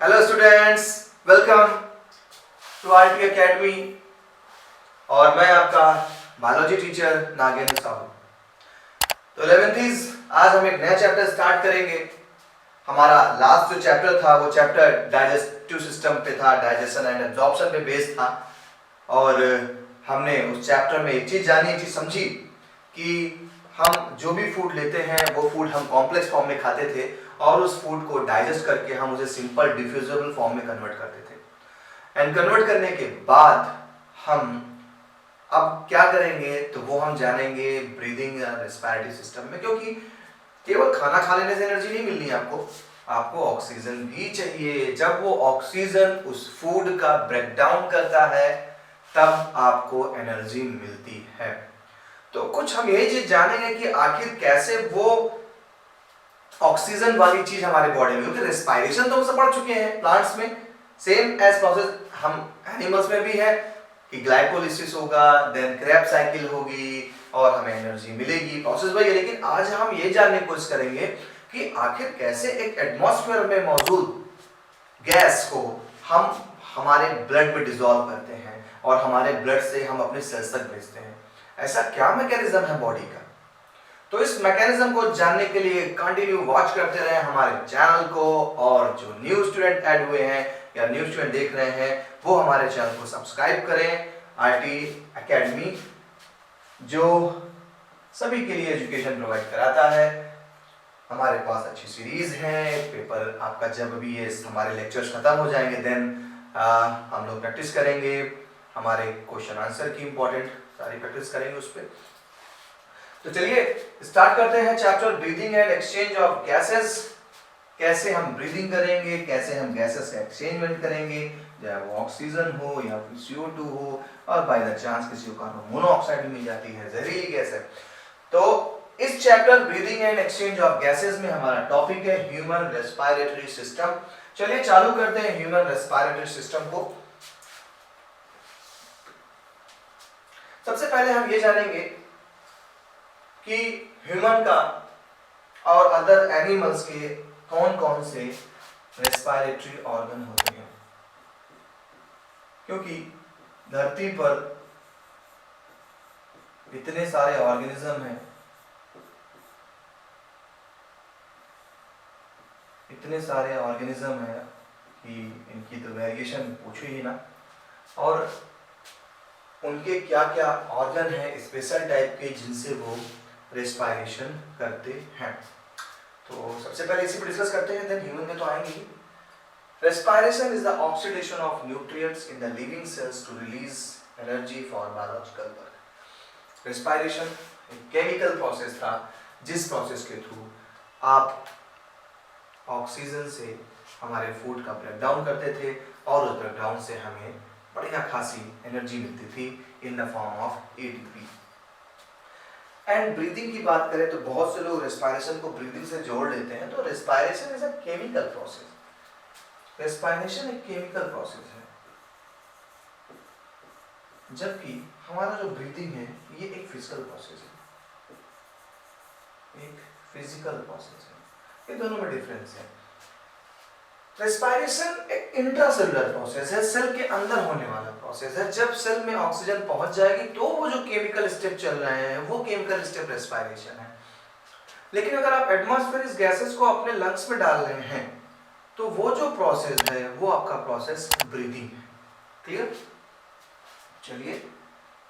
Hello students, welcome to RT academy. और मैं आपका बायोलॉजी टीचर नागेंद्र साहू। तो 11th आज हम एक नया चैप्टर स्टार्ट करेंगे। हमारा लास्ट जो चैप्टर था वो चैप्टर डाइजेस्टिव सिस्टम पे था, डाइजेशन एंड एब्जॉर्प्शन पे बेस्ड था। और हमने उस चैप्टर में एक चीज जानी, एक चीज समझी कि हम जो भी फूड लेते हैं वो फूड हम कॉम्प्लेक्स फॉर्म में खाते थे और उस फूड को डाइजेस्ट करके हम उसे सिंपल डिफ्यूजिबल फॉर्म में कन्वर्ट करते थे। एंड कन्वर्ट करने के बाद हम अब क्या करेंगे तो वो हम जानेंगे ब्रीदिंग एंड रेस्पिरेटरी सिस्टम में। क्योंकि केवल खाना खा लेने से एनर्जी नहीं मिलनी है आपको ऑक्सीजन भी चाहिए। जब वो ऑक्सीजन उस फूड का ब्रेक डाउन करता है तब आपको एनर्जी मिलती है। तो कुछ हम यही चीज जानेंगे कि आखिर कैसे वो ऑक्सीजन वाली चीज हमारे बॉडी में, क्योंकि रेस्पिरेशन तो हम सब पढ़ चुके हैं प्लांट्स में, सेम एज प्रोसेस हम एनिमल्स में भी है कि ग्लाइकोलिसिस होगा, देन क्रेब्स साइकिल होगी और हमें एनर्जी मिलेगी, प्रोसेस वही है। लेकिन आज हम ये जानने की कोशिश करेंगे कि आखिर कैसे एक एटमॉस्फेयर में मौजूद गैस को हम हमारे ब्लड में डिसॉल्व करते हैं और हमारे ब्लड से हम अपने सेल्स तक भेजते हैं। ऐसा क्या मैकेनिज्म है बॉडी का। तो इस मैकेनिज्म को जानने के लिए कंटिन्यू वॉच करते रहे हमारे चैनल को, और जो न्यू स्टूडेंट ऐड हुए हैं या न्यू स्टूडेंट देख रहे हैं वो हमारे चैनल को सब्सक्राइब करें। आरटी एकेडमी जो सभी के लिए एजुकेशन प्रोवाइड कराता है। हमारे पास अच्छी सीरीज है, पेपर आपका जब भी ये हमारे लेक्चर्स खत्म हो जाएंगे देन हम लोग प्रैक्टिस करेंगे, हमारे क्वेश्चन आंसर की इंपॉर्टेंट सारी प्रैक्टिस करेंगे उस पर। तो चलिए स्टार्ट करते हैं chapter breathing and exchange of gases. कैसे हम ब्रीदिंग करेंगे, कैसे हम गैसेस का एक्सचेंजमेंट करेंगे, चाहे वो ऑक्सीजन हो या फिर CO2 हो, और बाय द चांस किसी को कार्बन मोनोऑक्साइड मिल जाती है, जहरीली गैस है। तो इस chapter breathing and exchange of gases में हमारा टॉपिक है ह्यूमन रेस्पिरेटरी सिस्टम। चलिए चालू करते हैं ह्यूमन रेस्पिरेटरी सिस्टम को। सबसे पहले हम ये जानेंगे कि ह्यूमन का और अदर एनिमल्स के कौन कौन से रेस्पिरेटरी ऑर्गन होते हैं। क्योंकि धरती पर इतने सारे ऑर्गेनिज्म हैं, इतने सारे ऑर्गेनिज्म हैं कि इनकी तो वेरिएशन पूछो ही ना। और उनके क्या क्या ऑर्गन है स्पेशल टाइप के जिनसे वो रेस्पिरेशन करते हैं। तो सबसे पहले इसी पर डिस्कस करते हैं, देन ह्यूमन में तो आएंगे ही। Respiration is the oxidation of nutrients in the living cells to release energy for biological work. Respiration एक केमिकल प्रोसेस था जिस प्रोसेस के थ्रू आप ऑक्सीजन से हमारे फूड का ब्रेक डाउन करते थे और उस ब्रेक डाउन से हमें बढ़िया खासी एनर्जी मिलती थी in the form of ATP। And breathing की बात करें तो बहुत से लोग रेस्पिरेशन को ब्रीदिंग से जोड़ लेते हैं। तो respiration is a chemical process. Respiration एक केमिकल प्रोसेस है, जबकि हमारा जो ब्रीदिंग है ये एक फिजिकल प्रोसेस है, एक फिजिकल प्रोसेस है। ये दोनों में डिफरेंस है। रेस्पिरेशन एक इंट्रासेलुलर प्रोसेस है, सेल के अंदर होने वाला प्रोसेस है। जब सेल में ऑक्सीजन पहुंच जाएगी तो वो जो केमिकल स्टेप चल रहे हैं वो केमिकल स्टेप रेस्पिरेशन है। लेकिन अगर आप एटमॉस्फेरिक गैसेस को अपने लंग्स में डाल रहे हैं तो वो जो प्रोसेस है वो आपका प्रोसेस ब्रीदिंग है। क्लियर? चलिए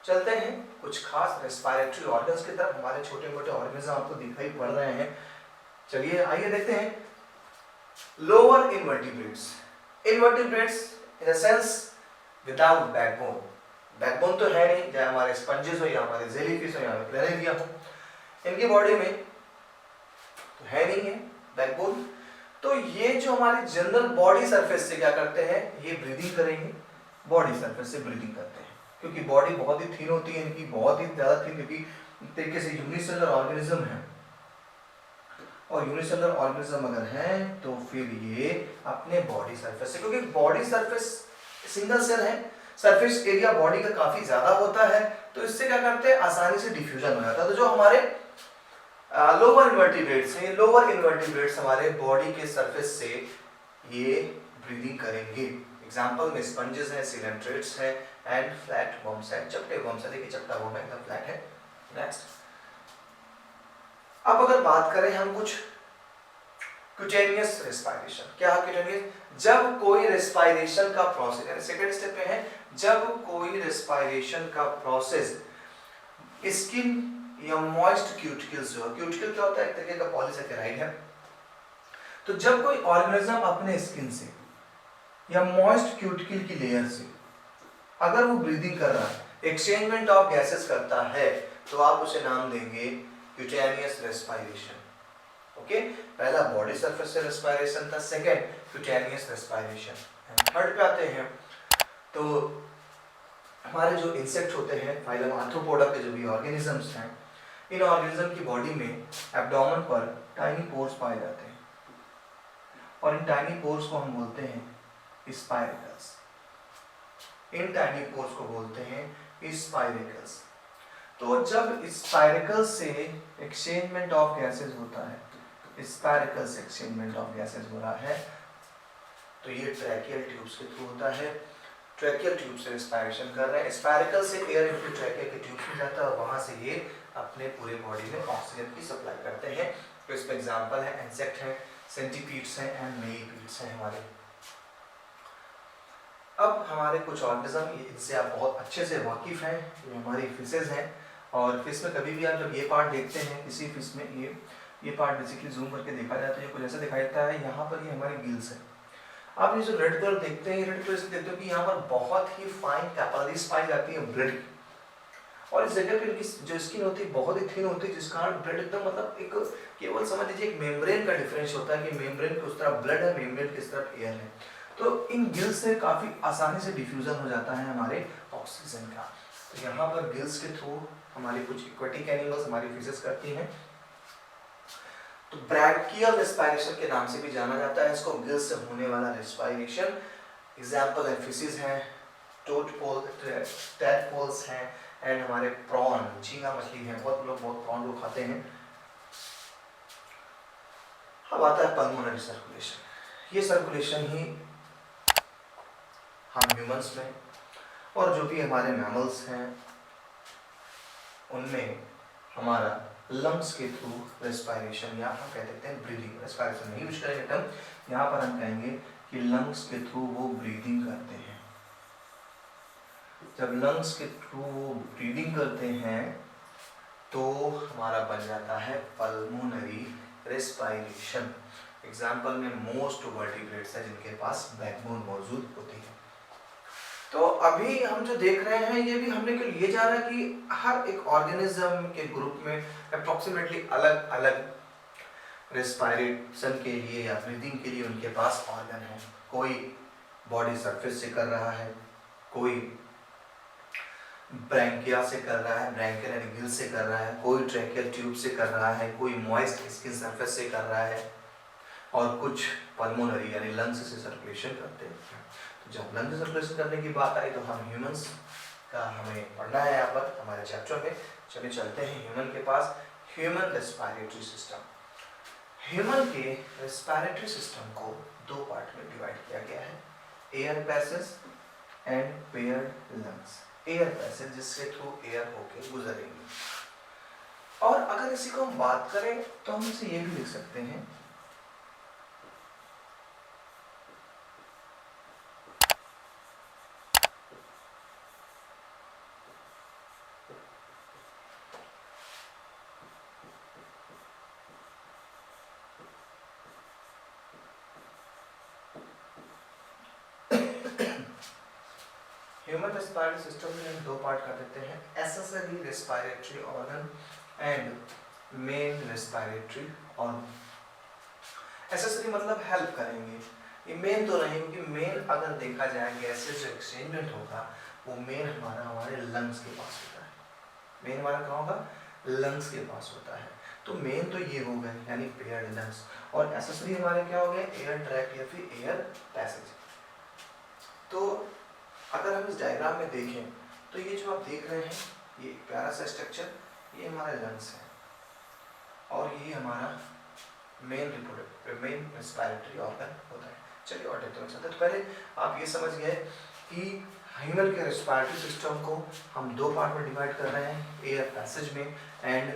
चलते हैं कुछ खास रेस्पिरेटरी ऑर्गन्स की तरफ। हमारे छोटे मोटे ऑर्गेनिज्म आपको दिखाई पड़ रहे हैं। चलिए आइए देखते हैं। Lower invertebrates. Invertebrates in the sense without backbone. Backbone तो है नहीं, चाहे हमारे स्पंजेस हो या हमारे जेलीफिश हो या हमारे प्लैनेरिया हो, इनकी बॉडी में तो है नहीं है बैकबोन। तो ये जो हमारी जनरल बॉडी सरफेस से क्या करते हैं, ये ब्रीदिंग करेंगे, बॉडी सरफेस से ब्रीदिंग करते हैं। क्योंकि बॉडी बहुत ही थिन होती है इनकी, बहुत ही ज्यादा थिन, क्योंकि एक तरीके से यूनिसेलुलर ऑर्गेनिज्म है। और यूनिसेलुलर ऑर्गेनिज्म अगर हैं तो फिर ये अपने बॉडी सरफेस से, क्योंकि बॉडी सरफेस सिंगल सेल है, सरफेस एरिया बॉडी का काफी ज्यादा होता है, तो इससे क्या करते हैं आसानी से डिफ्यूजन हो जाता है। तो जो हमारे लोअर इनवर्टिब्रेट्स हैं, लोअर इनवर्टिब्रेट्स हमारे बॉडी के सरफेस से ये ब्रीदिंग करेंगे। एग्जाम्पल में स्पंजेस हैं, सिलेंट्रेट्स हैं एंड फ्लैट वर्म्स हैं। चपटे वर्म्स है, देखिए चपटा वर्म एकदम फ्लैट है। नेक्स्ट, अब अगर बात करें हम कुछ क्यूटेनियस रेस्पिरेशन, क्या क्यूटेनियस, जब कोई रेस्पिरेशन का प्रोसेस, यानी सेकंड स्टेप पे है, जब कोई रेस्पिरेशन का प्रोसेस स्किन या मॉइस्ट क्यूटिकल्स, जो क्यूटिकल क्या होता है, एक तरीके का पॉलीसेकेराइड है। तो जब कोई ऑर्गेनिज्म अपने स्किन से या मॉइस्ट क्यूटिकल की लेयर से अगर वो ब्रीदिंग कर रहा है, एक्सचेंजमेंट ऑफ गैसेस करता है, तो आप उसे नाम देंगे क्यूटेनियस रेस्पिरेशन। ओके, पहला बॉडी सरफेस से रेस्पिरेशन था, सेकंड क्यूटेनियस रेस्पिरेशन। थर्ड पे आते हैं, तो हमारे जो इंसेक्ट होते हैं, फाइलम आर्थ्रोपोडा के जो भी ऑर्गेनिजम्स हैं, इन ऑर्गेनिज्म की बॉडी में एब्डोमेन पर टाइनी पोर्स पाए जाते हैं और इन टाइनी पोर्स को हम बोलते हैं स्पाइरेकल्स। इन टाइनी पोर्स को बोलते हैं स्पाइरेकल्स। तो जब स्पाइरेकल्स से एक्सचेंजमेंट ऑफ गैसेस होता है, स्पाइरेकल्स एक्सचेंजमेंट ऑफ गैसेस हो रहा है, तो ये ट्रैकियल ट्यूब्स के थ्रू होता है। ट्रैकियल ट्यूब से रेस्पिरेशन कर रहे हैं, स्पाइरेकल से एयर इनटू ट्रैकियल के ट्यूब में जाता है और वहां से ये अपने पूरे बॉडी में ऑक्सीजन की सप्लाई करते हैं। तो इसमें एग्जांपल है इंसेक्ट हैं, सेंटीपीड्स हैं एंड मिलीपीड्स हैं हमारे। अब हमारे कुछ ऑर्गेनिज्म, इनसे आप बहुत अच्छे से वाकिफ हैं, ये हमारी फिशेज हैं। और फिश में कभी भी आप जब ये पार्ट देखते हैं किसी फिश में, ये पार्ट बेसिकली जूम करके देखा जाए तो ये कुछ ऐसा दिखाई देता है। यहाँ पर ये हमारी गिल्स है। आप ये जो रेड कलर देखते हैं, ये रेड कलर से देखते हो कि यहाँ पर बहुत ही फाइन कैपिलरीज पाई जाती है ब्लड की, और इस जगह पे इनकी जो स्किन होती है बहुत ही थिन होती है, जिस कारण ब्लड एकदम मतलब एक केवल समझ लीजिए एक मेम्ब्रेन का डिफरेंस होता है कि मेम्ब्रेन के उस तरफ ब्लड है, मेम्ब्रेन के इस तरफ एयर है। तो इन गिल्स से काफी आसानी से डिफ्यूजन हो जाता है हमारे ऑक्सीजन का। तो यहाँ पर गिल्स के थ्रू हमारी कुछ एक्वेटिक एनिमल्स, हमारी फिशेस करती हैं। तो ब्रैंकियल रेस्पिरेशन के नाम से भी जाना जाता है इसको, गिल्स से होने वाला रेस्पिरेशन। एग्जाम्पल है फिशेस हैं, टैडपोल्स हैं एंड हमारे प्रॉन, झींगा मछली है, बहुत लोग बहुत प्रॉन को खाते हैं। अब आता है पल्मोनरी सर्कुलेशन। ये सर्कुलेशन ही हम ह्यूमंस में और जो भी हमारे मैमल्स हैं उनमें हमारा लंग्स के थ्रू रेस्पिरेशन, या हम कह देते हैं ब्रीदिंग, रेस्पिरेशन नहीं यूज करेंगे टर्म, यहाँ पर हम कहेंगे कि लंग्स के थ्रू वो ब्रीदिंग करते हैं। जब लंग्स के थ्रू वो ब्रीदिंग करते हैं तो हमारा बन जाता है पल्मोनरी रेस्पिरेशन। एग्जाम्पल में मोस्ट वर्टिब्रेट्स है जिनके पास बैकबोन मौजूद होती है। तो अभी हम जो देख रहे हैं ये भी हमने क्यों लिए जा रहा है कि हर एक ऑर्गेनिज्म के ग्रुप में अप्रोक्सीमेटली अलग अलग रेस्पिरेशन के लिए या ब्रीदिंग के लिए उनके पास ऑर्गन है। कोई बॉडी सरफेस से कर रहा है, कोई ब्रैंकिया से कर रहा है, ब्रैंकियल यानी गिल से कर रहा है, कोई ट्रैकियल ट्यूब से कर रहा है, कोई मॉइस्ट स्किन सरफेस से कर रहा है, और कुछ पल्मोनरी यानी लंग्स से सर्कुलेशन करते हैं। तो जब लंग्स सर्कुलेशन करने की बात आई तो हम ह्यूमंस का हमें पढ़ना है यहाँ पर हमारे चैप्टर में। चलिए चलते हैं ह्यूमन के पास। Human respiratory system. ह्यूमन के रेस्पिरेटरी सिस्टम को दो पार्ट में डिवाइड किया गया है, air passage and paired lungs. Air passage जिसके थ्रू एयर होके गुजरेंगे, और अगर इसी को हम बात करें तो हम इसे ये भी लिख सकते हैं ह्यूमन रेस्पिरेटरी सिस्टम में हम दो पार्ट कर देते हैं, accessory respiratory organ and main respiratory organ. Accessory मतलब हेल्प करेंगे, ये मेन तो नहीं, क्योंकि मेन अगर देखा जाए गैसेज जो एक्सचेंजमेंट होगा वो मेन हमारे लंग्स के पास होता है। मेन हमारा कहाँ होगा? लंग्स के पास होता है। तो मेन तो ये हो गए यानी पेयर्ड लंग्स, और एक्सेसरी हमारे क्या हो गए? एयर ट्रैक्ट या फिर एयर पैसेज। तो अगर हम इस डायग्राम में देखें तो ये जो आप देख रहे हैं ये एक प्यारा सा स्ट्रक्चर, ये हमारे लंग्स है और ये हमारा मेन रेस्पिरेटरी ऑर्गन होता है। चलिए और देखते हैं। तो पहले आप ये समझ गए कि ह्यूमन के रेस्पिरेटरी सिस्टम को हम दो पार्ट में डिवाइड कर रहे हैं, एयर पैसेज में एंड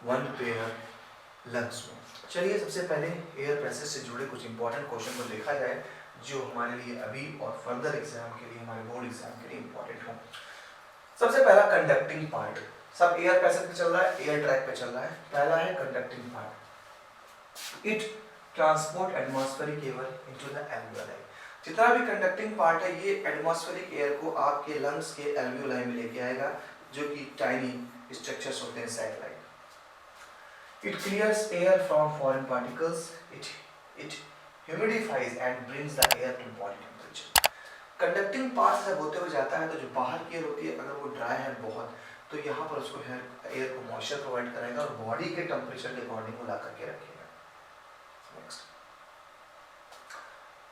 वन पेयर लंग्स में। चलिए सबसे पहले एयर पैसेज से जुड़े कुछ इंपॉर्टेंट क्वेश्चन को देखा जाए जो हमारे लिए अभी और फर्दर एग्जाम के लिए, हमारे बोर्ड एग्जाम के लिए इंपॉर्टेंट हो। सबसे पहला कंडक्टिंग पार्ट, सब एयर पैसेज पे चल रहा है, एयर ट्रैक पे चल रहा है। पहला है conducting part, it transport atmospheric air into the alveoli. जितना भी कंडक्टिंग पार्ट है ये एटमॉस्फेरिक एयर को आपके लंग्स के एल्वियोलाई में लेके आएगा, जो कि टाइनी स्ट्रक्चर्स होते हैं satellite. It clears air from foreign particles, it humidifies and brings the air to body temperature. Conducting part जब होते हुए जाता है तो जो बाहर की एयर होती है, अगर वो ड्राई है बहुत, तो यहाँ पर उसको एयर को मॉइस्चर प्रोवाइड करेगा और बॉडी के टेम्परेचर के अकॉर्डिंग वो ला करके रखेगा। नेक्स्ट,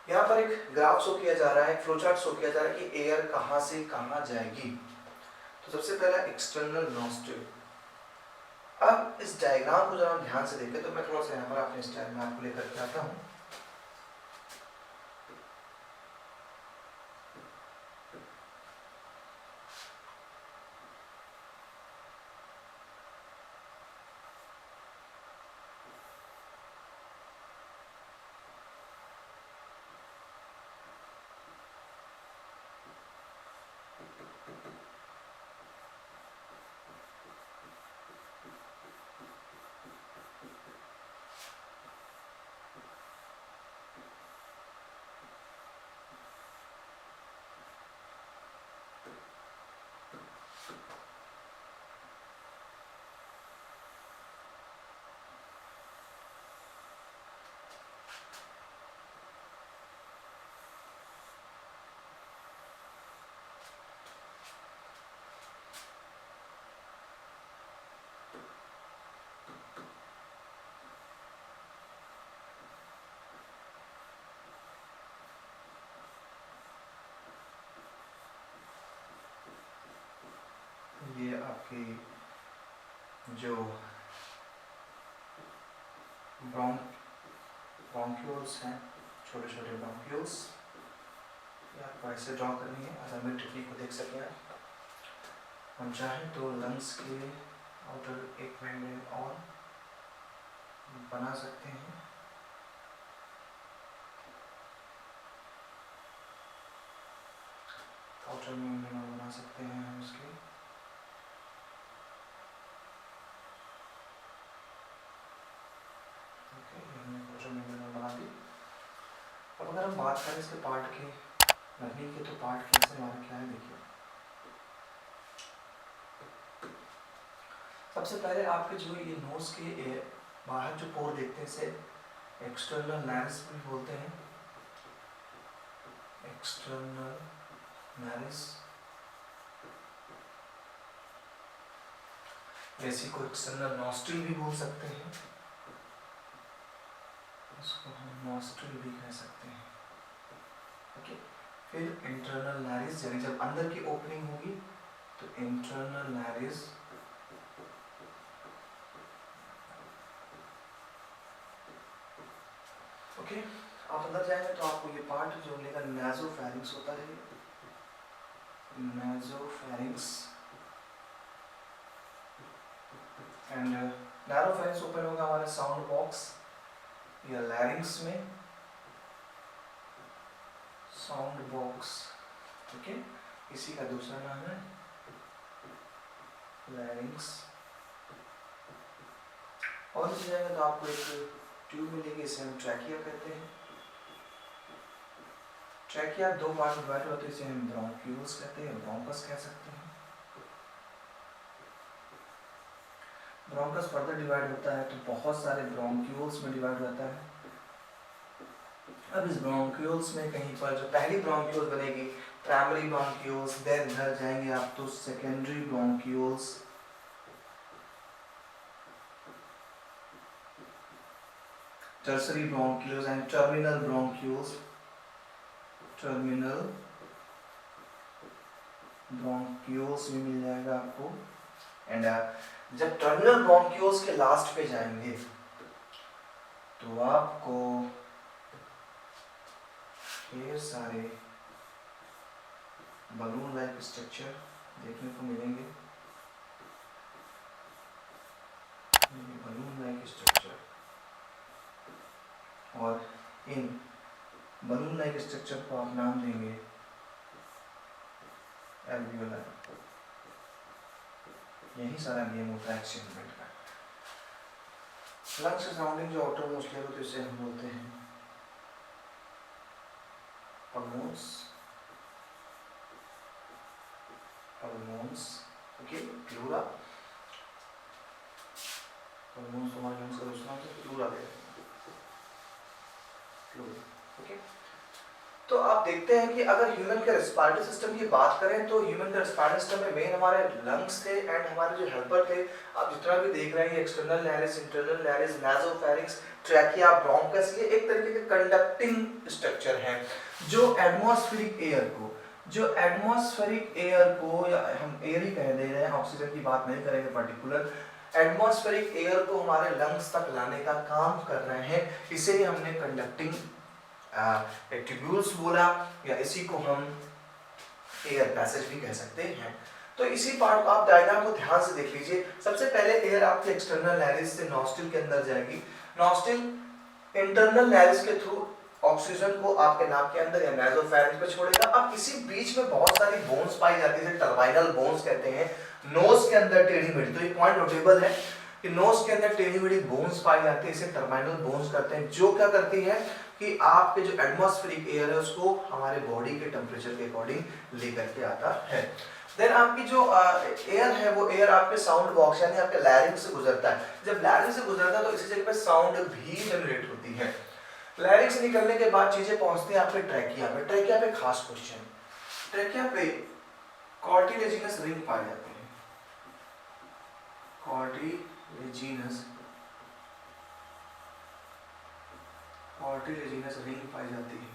यहाँ पर एक ग्राफ शो किया जा रहा है, एक फ्लोचार्ट शो किया जा रहा है कि एयर कहाँ से कहाँ जाएगी। तो सबसे पहला एक्सटर्नल नॉस्ट्रिल। अब इस डायग्राम को जब हम ध्यान से देखें तो मैं थोड़ा सा यहाँ पर अपने स्टाइल में आपको लेकर के आता हूँ। ये आपके जो ब्रोंक्यूल्स हैं, छोटे छोटे ब्रोंक्यूल्स, ये आपको ऐसे ड्रॉ करनी है। अगर मैं टेक्निक को देख सकें आप, हम चाहें तो लंग्स के आउटर एक मेम्ब्रेन और बना सकते हैं। आउटर मेम्ब्रेन बना सकते हैं हम इसके। अब अगर हम बात करें इसके पार्ट के लगने के, तो पार्ट कैसे हमारा क्या है देखिए। सबसे पहले आपके जो ये नोज के बाहर जो पोर देखते हैं इसे एक्सटर्नल नारिस भी बोलते हैं, एक्सटर्नल नारिस। इसी को एक्सटर्नल नॉस्ट्रिल भी बोल सकते हैं, इसको हम नॉस्ट्रिल भी कह सकते हैं। ओके, फिर इंटरनल नारिस, यानी जब अंदर की ओपनिंग होगी तो इंटरनल नारिस। ओके, आप अंदर जाएंगे तो आपको ये पार्ट जो मिलेगा नासोफैरिंक्स होता है, नासोफैरिंक्स। एंड नासोफैरिंक्स ओपन होगा हमारा साउंड बॉक्स या लैरिंक्स में, साउंड बॉक्स। ओके, इसी का दूसरा नाम है लैरिंक्स। और इसी जाएगा तो आपको एक ट्यूब मिलेगी, इसे हम ट्रैकिया कहते हैं। ट्रैकिया दो पार्ट में डिवाइड होते हैं, इसे हम ब्रोंक्यूल्स कहते हैं, ब्रोंकस कह सकते हैं। ब्रोंकस फर्दर डिवाइड होता है तो बहुत सारे ब्रोंक्यूल्स में डिवाइड होता है। अब इस ब्रोंक्यूल्स में कहीं पर जो पहली ब्रोंक्यूल्स बनेगी प्राइमरी ब्रोंक्यूल्स, देन इधर जाएंगे आप तो secondary bronchioles, tertiary bronchioles and terminal bronchioles. Terminal bronchioles भी मिल जाएगा आपको। एंड जब टर्मिनल ब्रोंक्यूल्स के लास्ट पे जाएंगे तो आपको ढेर सारे बलून लाइक स्ट्रक्चर देखने को मिलेंगे। बलून लाइक स्ट्रक्चर, और इन बलून लाइक स्ट्रक्चर को आप नाम देंगे एल्वियोलाई। यही सारा गेम होता है एक्सचेंजमेंट का। लंग्स के सराउंडिंग जो आउटर मोस्ट लेयर होते हैं उसे हम बोलते हैं पल्मोन्स। पल्मोन्स, ओके, प्लूरा। पल्मोन्स हमारे लंग्स का दूसरा नाम है, प्लूरा दे प्लूरा, ओके। तो आप देखते हैं कि अगर ह्यूमन के रेस्पिरेटरी सिस्टम की बात करें तो ह्यूमन के रेस्पिरेटरी सिस्टम में मेन हमारे लंग्स थे एंड हमारे जो हेल्पर थे। आप जितना भी देख रहे हैं external larynx, internal larynx, nasopharynx, trachea, bronchus, ये एक तरीके के कंडक्टिंग स्ट्रक्चर हैं जो एटमॉस्फेरिक एयर को या हम एयर ही कह दे रहे हैं, ऑक्सीजन की बात नहीं करेंगे पर्टिकुलर, एटमॉस्फेरिक एयर को हमारे लंग्स तक लाने का काम कर रहे हैं। इसे ही हमने कंडक्टिंग ट्यूब्यूल्स बोला, या इसी को हम एयर पैसेज भी कह सकते हैं। तो इसी पार्ट को आप डायग्राम को ध्यान से देख लीजिए। सबसे पहले एयर आपके एक्सटर्नल लैरिंक्स से नॉस्ट्रिल के अंदर जाएगी। नॉस्ट्रिल इंटरनल लैरिंक्स के थ्रू ऑक्सीजन को आपके नाक के अंदर या नासोफैरिंक्स पे छोड़ेगा। अब इसी बीच में बहुत सारी बोन्स पाई जाती है, टर्बाइनल बोन्स कहते हैं। नोज के अंदर टेढ़ी मेढ़ी, तो ये पॉइंट नोटेबल है कि नोज के अंदर टेढ़ी मेढ़ी बोन्स पाई जाती है, इसे टर्बाइनल बोन्स कहते हैं, जो क्या करती है कि आपके जो एटमॉस्फेरिक एयर है उसको हमारे बॉडी के टेम्परेचर के अकॉर्डिंग लेकर के आता है। देन आपकी जो एयर है वो एयर आपके साउंड बॉक्स यानी आपके लैरिंक्स से गुजरता है। जब लैरिंक्स से गुजरता है तो इसी जगह पे साउंड भी जनरेट होती है। लैरिंक्स से निकलने के बाद चीजें पहुंचती हैं आपके ट्रैकिया पे। ट्रैकिया पे खास क्वेश्चन, ट्रैकिया पे कार्टिलेजिनस रिंग पाए जाते हैं। कार्टिलेजिनस रिंग पाई जाती है।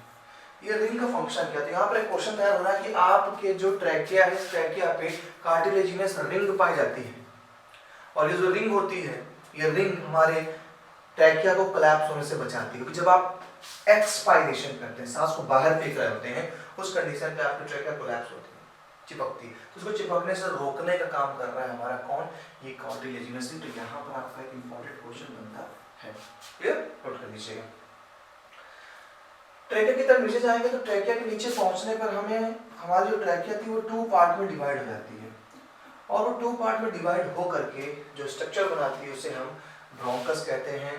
ये रिंग का फंक्शन क्या है? यहाँ पर एक क्वेश्चन तैयार हो रहा है कि आपके जो ट्रैकिया है, इस ट्रैकिया पे कार्टिलेजिनस रिंग पाई जाती है, और ये जो रिंग होती है, ये रिंग हमारे ट्रैकिया को कोलैप्स होने से बचाती है। क्योंकि जब आप एक्सपायरेशन करते हैं, सांस को बाहर फेंक रहे होते हैं, उस कंडीशन पे आपकी ट्रैकिया कोलैप्स होती है, चिपकती है। तो उसको चिपकने से रोकने का काम कर रहा है हमारा कौन? ये कार्टिलेजिनस रिंग। तो यहाँ पर आपका एक इंपॉर्टेंट क्वेश्चन बनता है, क्लियर? नोट कर लीजिएगा। ट्रैकिया की तरफ नीचे जाएंगे तो ट्रैकिया के नीचे पहुंचने पर हमें हमारी जो ट्रैकिया थी वो 2 पार्ट में डिवाइड हो जाती है, और वो 2 पार्ट में डिवाइड हो करके जो स्ट्रक्चर बनाती है उसे हम ब्रोंकस कहते हैं।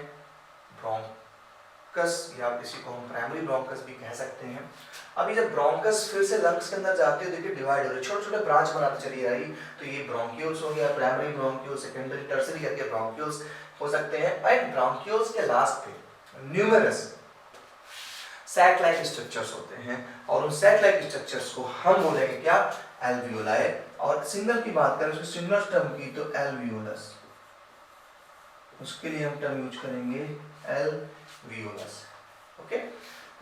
ब्रोंकस, या किसी को हम प्राइमरी ब्रोंकस भी कह सकते हैं। अभी जब ब्रोंकस फिर से लंग्स के अंदर जाते हैं, देखिए डिवाइड हो रहे, छोटे छोटे ब्रांच बनाते चली आई। तो ये ब्रोंक्यूल्स हो गया, प्राइमरी ब्रोंक्यूल्स, सेकेंडरी, टर्सरी करके ब्रोंक्यूल्स हो सकते हैं। एंड ब्रोंक्यूल्स के लास्ट पे न्यूमरस सैक लाइक स्ट्रक्चर्स होते हैं, और उन सैक लाइक स्ट्रक्चर्स को हम बोलेंगे क्या? एल्वियोलाई। और सिंगल की बात करें, सिंगल टर्म की, तो एल्वियोलस। उसके लिए हम टर्म यूज करेंगे एल्वियोलस, ओके।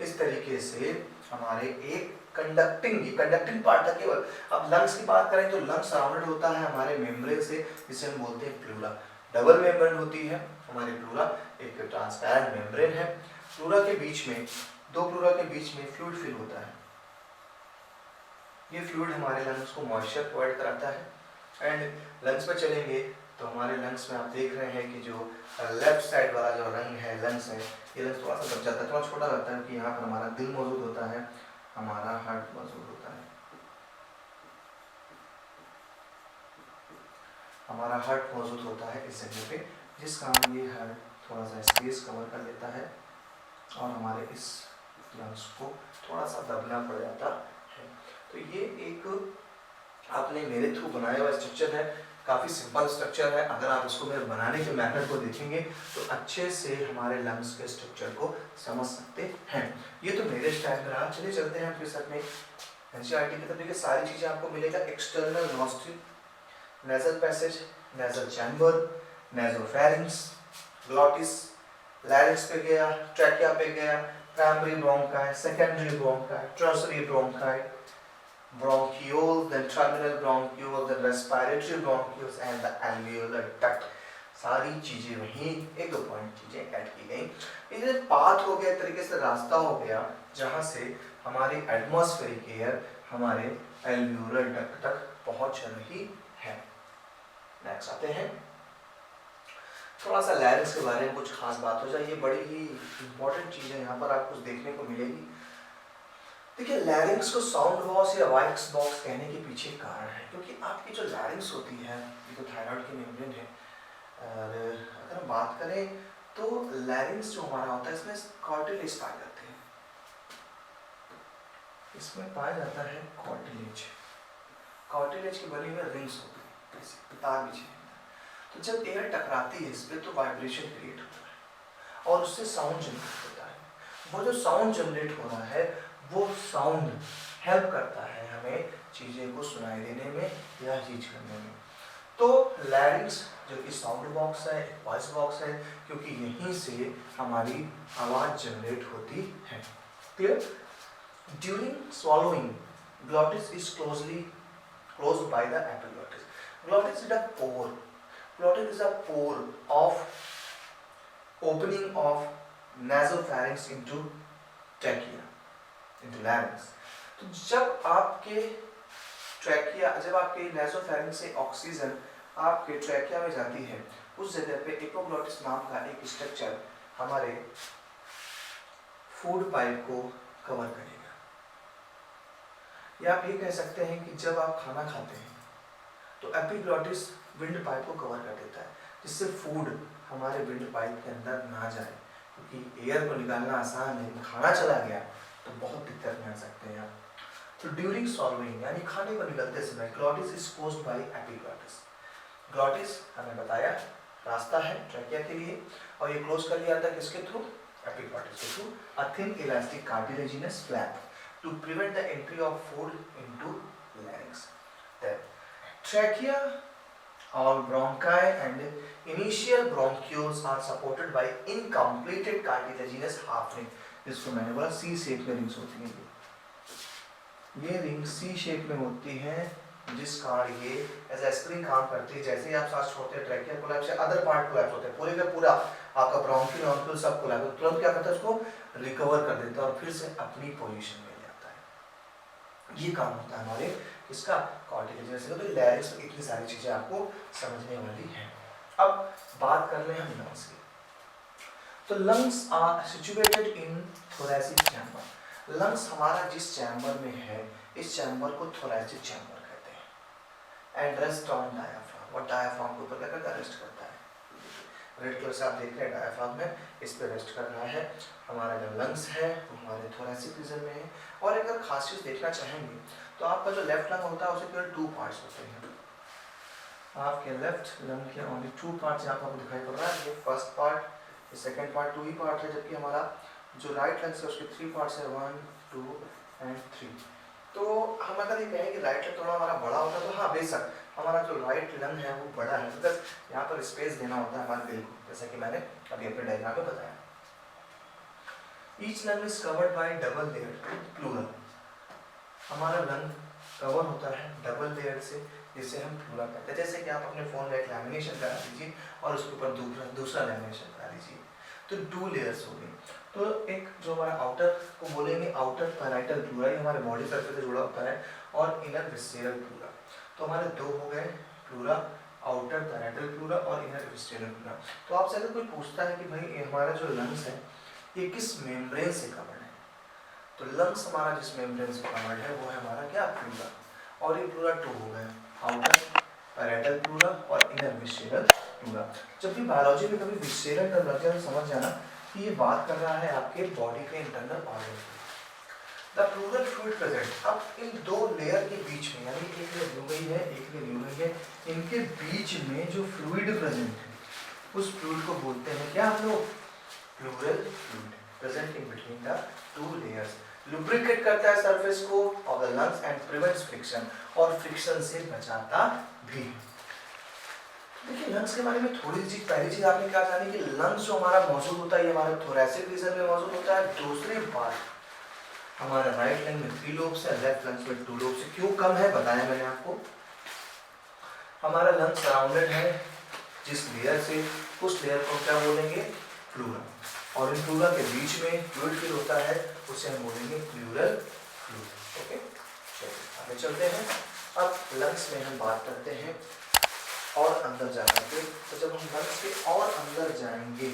इस तरीके से हमारे एक कंडक्टिंग पार्ट था केवल। अब लंग्स की बात करें तो लंग्स सराउंडेड होता है हमारे मेम्ब्रेन से, जिसे हम बोलते हैं प्लूरा। डबल मेम्ब्रेन होती है हमारी प्लूरा, एक ट्रांसपेरेंट मेम्ब्रेन है। प्लूरा के बीच में, 2 प्लूरा के बीच में फ्लूइड फिल होता है। ये फ्लूइड हमारे लंग्स को मॉइस्चर प्रोवाइड कराता है। एंड लंग्स पे चलेंगे तो हमारे लंग्स में आप देख रहे हैं कि जो लेफ्ट साइड वाला जो रंग है, लंग्स है, ये लंग्स थोड़ा सा दब जाता है, थोड़ा छोटा रहता है, कि यहाँ पर हमारा दिल मौजूद होता है, हमारा हार्ट मौजूद होता है। हमारा हार्ट मौजूद होता है इस जगह पे, जिस कारण ये हार्ट थोड़ा सा स्पेस कवर कर लेता है और हमारे इस लंग्स को थोड़ा सा दबना पड़ जाता है। तो ये एक आपने मेरे थ्रू बनाया हुआ स्ट्रक्चर है, काफ़ी सिंपल स्ट्रक्चर है। अगर आप इसको मेरे बनाने के मेथड को देखेंगे तो अच्छे से हमारे लंग्स के स्ट्रक्चर को समझ सकते हैं। ये तो मेरे स्टाइल में रहा। चलिए चलते हैं आपके साथ में एनसीईआरटी की तरफ। देखिए सारी चीज़ें आपको मिलेगा। External nostril, nasal passage, nasal chamber, nasopharynx, glottis, larynx पे गया, ट्रैकिया पे गया, primary bronchi, secondary bronchi, tertiary bronchi, bronchioles, then terminal bronchioles, then respiratory bronchioles and the alveolar duct। सारी चीजें वहीं 1-2 पॉइंट चीजें ऐड की गई। ये पाथ हो गया, एक तरीके से रास्ता हो गया, जहाँ से हमारी एटमॉस्फेरिक एयर हमारे एल्वियोलर डक्ट तक पहुंच रही है। नेक्स्ट आते हैं, थोड़ा सा लैरिंक्स के बारे में कुछ खास बात हो जाए। ये बड़ी ही इंपॉर्टेंट चीज़ है, यहाँ पर आपको कुछ देखने को मिलेगी। देखिए लैरिंक्स को साउंड बॉक्स या वॉइस बॉक्स कहने के पीछे कारण है, क्योंकि आपकी जो लैरिंक्स होती है ये तो थायराइड की मेम्ब्रेन है। और अगर हम बात करें तो लैरिंक्स जो हमारा होता है इसमें कार्टिलेज पाए जाते हैं, इसमें पाया जाता है कार्टिलेज। कार्टिलेज की बनी हुई रिंग्स होती है, ऐसे तार बिछे हैं। तो जब एयर टकराती है इस पे तो वाइब्रेशन क्रिएट होता है और उससे साउंड जनरेट होता है। वो जो साउंड जनरेट हो रहा है वो साउंड हेल्प करता है हमें चीज़ें को सुनाई देने में या चीज करने में। तो लैरिंक्स जो कि साउंड बॉक्स है, वॉइस बॉक्स है, क्योंकि यहीं से हमारी आवाज़ जनरेट होती है। Clear? During swallowing glottis is closed by the epiglottis. Glottis is a pore. Glottis is a pore of opening of nasopharynx into trachea, into larynx. तो जब आपके nasopharynx से ऑक्सीजन आपके ट्रैकिया में जाती है, उस जगह पे एपिग्लॉटिस नाम का एक स्ट्रक्चर हमारे फूड पाइप को कवर करेगा। या आप ये कह सकते हैं कि जब आप खाना खाते हैं तो एपिग्लॉटिस विंड पाइप को कवर कर देता है, जिससे फूड हमारे विंड पाइप के अंदर ना जाए, क्योंकि एयर को निकालना आसान है, खाना चला गया तो बहुत दिक्कत में आ सकते हैं आप। तो ड्यूरिंग सॉल्विंग यानी खाने को निकलते समय glottis is closed by epiglottis. Glottis हमें बताया रास्ता है ट्रैकिया के लिए, और ये क्लोज कर लिया था किसके थ्रू? एपिग्लॉटिस के through. A thin elastic cartilaginous flap to prevent the entry of food into larynx. Then trachea or bronchi and initial bronchioles are supported by incompleted cartilaginous half ring, जिसको मैंने बोला सी shape में rings होती हैं। ये ring सी shape में होती है, जिस कारण ये एज ए स्प्रिंग काम करती है। जैसे ही आप सांस छोड़ते हैं ट्रैकिया कोलैप्स से अदर पार्ट कोलैप्स होते हैं, पूरे का पूरा आपका ब्रोंकियल ऑनक्यूल सब कोलैप्स, तुरंत क्या करता है उसको रिकवर कर देता है और फिर से अपनी पोजीशन में ये काम होता है हमारे इसका कार्टिलेजिनस का। तो लैरिंक्स में इतनी सारी चीजें आपको समझने वाली हैं। अब बात कर रहे हैं हम लंग्स की। तो lungs are situated in thoracic chamber. Lungs हमारा जिस चैम्बर में है, इस चैम्बर को थोरैसिक चैम्बर कहते हैं। एंड रेस्ट ऑन डायाफ्राम, और डायाफ्राम के ऊपर क्या करता है? रेस्ट करता है। रेड कलर से आप देख रहे हैं डायाफ्राम में, इस पे रेस्ट कर रहा है। हमारा जो लंग्स है वो हमारे थोरैसिक रीजन में है। और अगर खास चीज देखना चाहेंगे तो आपका जो लेफ्ट लंग होता है उसे केवल 2 पार्ट्स होते हैं। आपके लेफ्ट लंग के ओनली 2 पार्ट्स यहाँ पर आपको दिखाई पड़ रहा है। ये फर्स्ट पार्ट, ये सेकंड पार्ट 2 ही पार्ट है, जबकि हमारा जो राइट लंग है उसके 3 पार्ट्स है, 1 2 एंड 3। तो हम अगर ये कहें कि राइट लंग थोड़ा हमारा बड़ा होता है तो हाँ बेशक हमारा जो राइट लंग है वो बड़ा है, बिकॉज यहाँ पर स्पेस देना होता है हमारे दिल को, जैसा कि मैंने अभी अपने डायग्राम में बताया। Each lung is covered by double layer pleural. हमारा लंग कवर होता है डबल लेयर से, जिसे हम प्लूरल कहते हैं। जैसे कि आप अपने फोन में एक लैमिनेशन करा दीजिए और उसके ऊपर दूसरा लैमिनेशन करा दीजिए, तो 2 लेयर्स हो गई। तो एक जो हमारा आउटर को बोलेंगे आउटर पैराइटल प्लूरा, ये हमारे बॉडी सर्फेस से जुड़ा होता है, और इनर विस्सेरल प्लूरा। तो हमारे 2 हो गए प्लूरा, आउटर पैराइटल प्लूरा और इनर विस्सेरल प्लूरा। तो आपसे अगर कोई पूछता है कि भाई हमारा जो लंग्स है ये किस मेम्ब्रेन से कवर्ड है, तो लंग्स हमारा जिस मेम्ब्रेन से कवर्ड है वो है हमारा क्या? प्लूरा। और ये प्लूरा 2 हो गए, आउटर पैराइटल प्लूरा और इनर विस्सेरल प्लूरा। जब भी बायोलॉजी में कभी विस्सेरल टर्म लग जाए तो समझ जाना कि ये बात कर रहा है आपके बॉडी के इंटरनल ऑर्गन की। The pleural fluid present. अब इन 2 लेयर के बीच में, यानी एक लेयर यूं गई है एक लेयर यूं गई है, इनके बीच में जो फ्लूइड प्रेजेंट है उस फ्लूइड को बोलते हैं क्या हम लोग? Pleural fluid present in between the 2 layers. Lubricate करता है सरफेस को of the lungs and prevents friction, और फ्रिक्शन से बचाता भी। देखिए लंग्स के बारे में थोड़ी सी पहली चीज आपने क्या जानी कि लंग्स जो हमारा मौजूद होता है ये हमारे थोरैसिक रीजन में मौजूद होता है। दूसरी बात, हमारा राइट लंग में 3 लोब्स है, लेफ्ट लंग में 2 लोब्स है। क्यों कम है बताया मैंने आपको। हमारा लंग सराउंडेड है जिस लेयर से, उस लेयर को क्या बोलेंगे? प्लूरा। और इन प्लूरा के बीच में फ्लूइड फिल होता है उसे हम बोलेंगे प्लूरल फ्लूइड। ओके, चलिए आगे चलते हैं। अब लंग्स में हम बात करते हैं और अंदर जाकर के। तो जब हम लंग्स के और अंदर जाएंगे,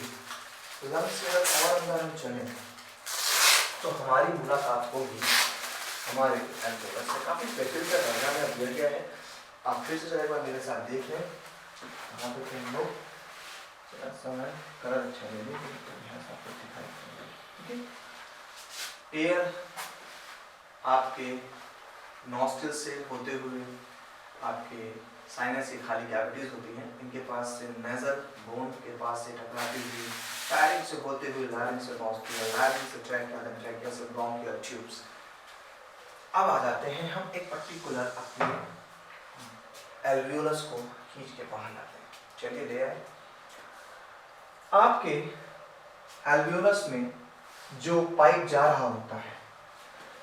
लंग्स के और अंदर हम चलें तो हमारी मुलाकात होगी हमारे एल्वियोलस से। काफी बेहतरीन का दर्जा में दिया गया है, आप फिर से एक बार मेरे साथ देख लें। यहाँ पे हम लोग कलर अच्छा ले लें, आपको दिखाई। एयर आपके नॉस्ट्रिल से होते हुए आपके साइनस की खाली कैविटीज होती हैं, इनके पास से नेजल बोन के पास से टकराती हुई फैरिंग से होते हुए लारिंक्स से पहुंचती है, लारिंक्स से ट्रैकिया, ट्रैकिया से ब्रोंकियल ट्यूब्स। अब आ जाते हैं हम एक पर्टिकुलर अपने एल्वियोलस को खींच के बाहर लाते हैं। चलिए ले आए। आपके एल्वियोलस में जो पाइप जा रहा होता है,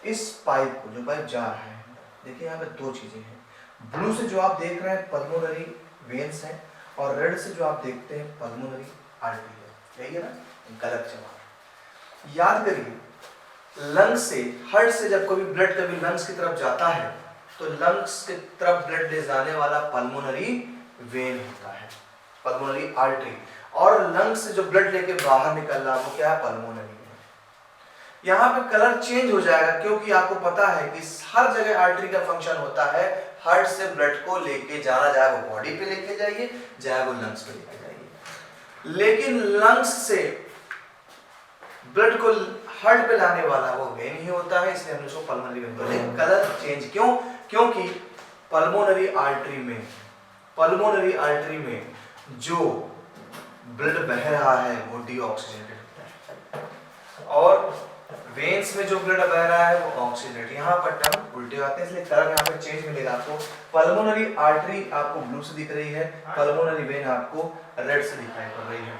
इस पाइप को जो पाइप जा रहा है, देखिए यहाँ पे दो चीजें हैं। ब्लू से जो आप देख रहे हैं पल्मोनरी वेन्स हैं, और रेड से जो आप देखते हैं पल्मोनरी आर्टरी है। यही है ना, गलत जवाब। याद करिए, लंग्स से, हार्ट से जब कभी ब्लड कभी लंग्स की तरफ जाता है तो लंग्स की तरफ ब्लड ले जाने वाला पल्मोनरी वेन होता है, पल्मोनरी आर्टरी। और लंग्स से जो ब्लड लेके बाहर निकल रहा वो क्या है, पल्मोनरी वेन। यहाँ पे कलर चेंज हो जाएगा क्योंकि आपको पता है कि हर जगह आर्टरी का फंक्शन होता है हार्ट से ब्लड को लेके जाना, चाहे वो बॉडी पे लेके जाइए चाहे वो लंग्स पे लेके जाइए। लेकिन लंग्स से ब्लड को हार्ट पे लाने वाला वो वेन ही होता है, इसलिए हम उसको पल्मोनरी वेन बोलते हैं। कलर चेंज क्यों? क्योंकि पल्मोनरी आर्टरी में जो ब्लड बह रहा है वो डीऑक्सीजनेटेड होता है, और वेन्स में जो ब्लड बह रहा है वो ऑक्सीजनेटेड। यहाँ पर टर्म उल्टे आते हैं, इसलिए कलर यहाँ पर चेंज मिलेगा आपको। पल्मोनरी आर्टरी आपको ब्लू से दिख रही है, पल्मोनरी वेन आपको रेड से दिखाई पड़ रही है।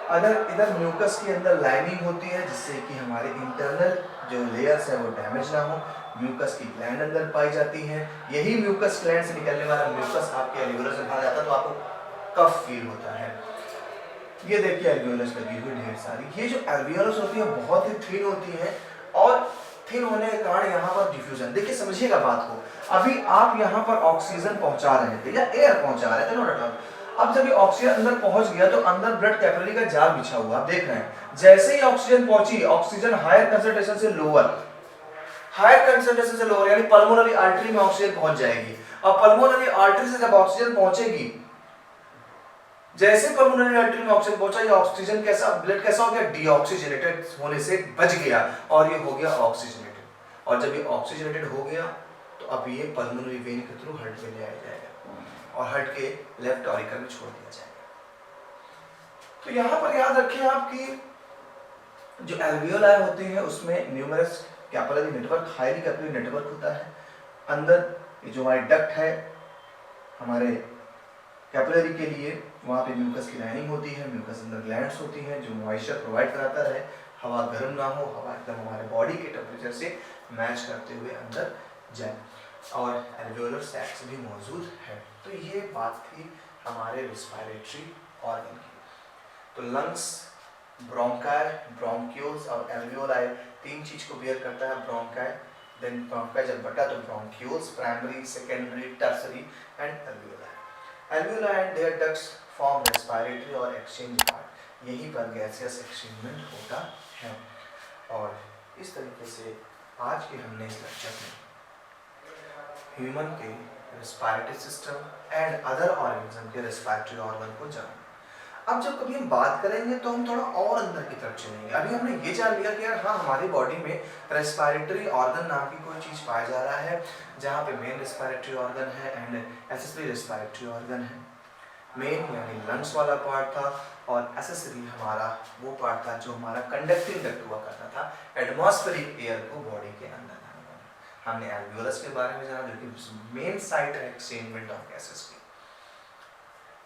अगर इधर म्यूकस के अंदर लाइनिंग होती है जिससे कि हमारे इंटरनल जो लेयर्स है वो डैमेज ना हो, म्यूकस की ग्लैंड अंदर पाई जाती है। यही म्यूकस ग्लैंड से निकलने वाला म्यूकस आपके एल्वियोलस में भर जाता है तो आपको कफ फील होता है। ये देखिए एल्वियोलस लगी हुई ढेर सारी। ये जो एल्वियोलस होती है बहुत ही थिन होती है, और थिन होने के कारण यहाँ पर डिफ्यूजन, देखिए समझिएगा बात को। अभी आप यहाँ पर ऑक्सीजन पहुंचा रहे थे या एयर पहुंचा रहे थे, नो डाउट। अब जब ये ऑक्सीजन अंदर पहुंच गया तो अंदर ब्लड कैपिलरी का जाल बिछा हुआ आप देख रहे हैं। जैसे ही ऑक्सीजन पहुंची, ऑक्सीजन हायर कंसंट्रेशन से लोअर, यानी पल्मोनरी आर्टरी में ऑक्सीजन पहुंच जाएगी। और पल्मोनरी आर्टरी से जब ऑक्सीजन पहुंचेगी, जैसे पल्मोनरी आर्टरी में ऑक्सीजन पहुंचा, ये ऑक्सीजन कैसा, ब्लड कैसा हो गया, डीऑक्सीजनेटेड होने से बच गया और ये हो गया ऑक्सीजनेटेड। और जब ये ऑक्सीजनेटेड हो गया तो अब ये पल्मोनरी वेन के थ्रू हार्ट में ले आया जाएगा और हार्ट के लेफ्ट ऑरिकल में छोड़ दिया जाएगा। तो यहाँ पर याद रखें आप कि जो एल्वियोलाई होते हैं उसमें numerous capillary network, highly capillary network होता है। अंदर ये जो हमारी डक्ट है हमारे कैपिलरी के लिए, वहाँ पे म्यूकस की लाइनिंग होती है, म्यूकस अंदर ग्लैंड्स होती हैं जो मॉइस्चर प्रोवाइड कराता रहे, हवा गर्म ना हो, हवा एकदम हमारे बॉडी के टेम्परेचर से मैच करते हुए अंदर जाए। और एल्वियोलर सैक्स भी मौजूद है। तो ये बात थी हमारे रिस्पायरेटरी ऑर्गन की। तो लंग्स, ब्रोंकाई, ब्रोंक्यूल्स और एल्वियोलाई तीन चीज को बियर करता है। ब्रोंकाई, देन ब्रोंकाई जब बटा तो bronchioles, primary, secondary, tertiary and alveoli. Alveoli and their ducts form respiratory और एक्सचेंज पार्ट। यहीं पर गैसियस एक्सचेंजमेंट होता है। और इस तरीके से आज के हमने इस लेक्चर में ह्यूमन के respiratory system and other organism के रेस्पिरेटरी ऑर्गन को जाना। अब जब कभी हम बात करेंगे तो हम थोड़ा और अंदर की तरफ चलेंगे। अभी हमने ये जान लिया कि यार हाँ, हमारी बॉडी में रेस्पिरेटरी ऑर्गन नाम की कोई चीज़ पाया जा रहा है, जहाँ पे मेन रेस्पिरेटरी ऑर्गन है एंड एक्सेसरी रेस्पिरेटरी ऑर्गन है। मेन यानी लंग्स वाला पार्ट था और एक्सेसरी हमारा वो पार्ट था जो हमारा कंडक्टिंग डक्ट हुआ करता था, एटमॉस्फेरिक एयर को बॉडी के अंदर लाने वाला। हमने एल्वियोलस के बारे में जाना जो कि मेन साइट है एक्सचेंजमेंट ऑफ गैसेस की।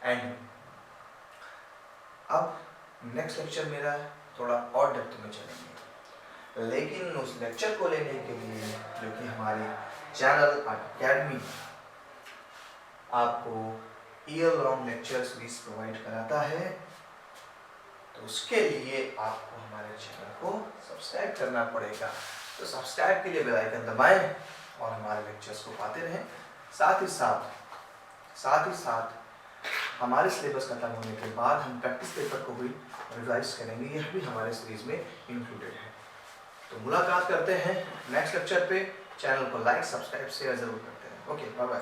एंड अब नेक्स्ट लेक्चर मेरा थोड़ा और डेप्थ में चलेंगे, लेकिन उस लेक्चर को लेने के लिए जो कि हमारे चैनल अकेडमी आपको ईयर लॉन्ग लेक्चर्स भी प्रोवाइड कराता है, तो उसके लिए आपको हमारे चैनल को सब्सक्राइब करना पड़ेगा। तो सब्सक्राइब के लिए बेल आइकन दबाएं और हमारे लेक्चर्स को पाते रहें। साथ ही साथ हमारे सिलेबस खत्म होने के बाद हम प्रैक्टिस पेपर को भी रिवाइज करेंगे, यह भी हमारे सीरीज में इंक्लूडेड है। तो मुलाकात करते हैं नेक्स्ट लेक्चर पे। चैनल को लाइक, सब्सक्राइब, शेयर जरूर करते हैं। Okay, bye bye.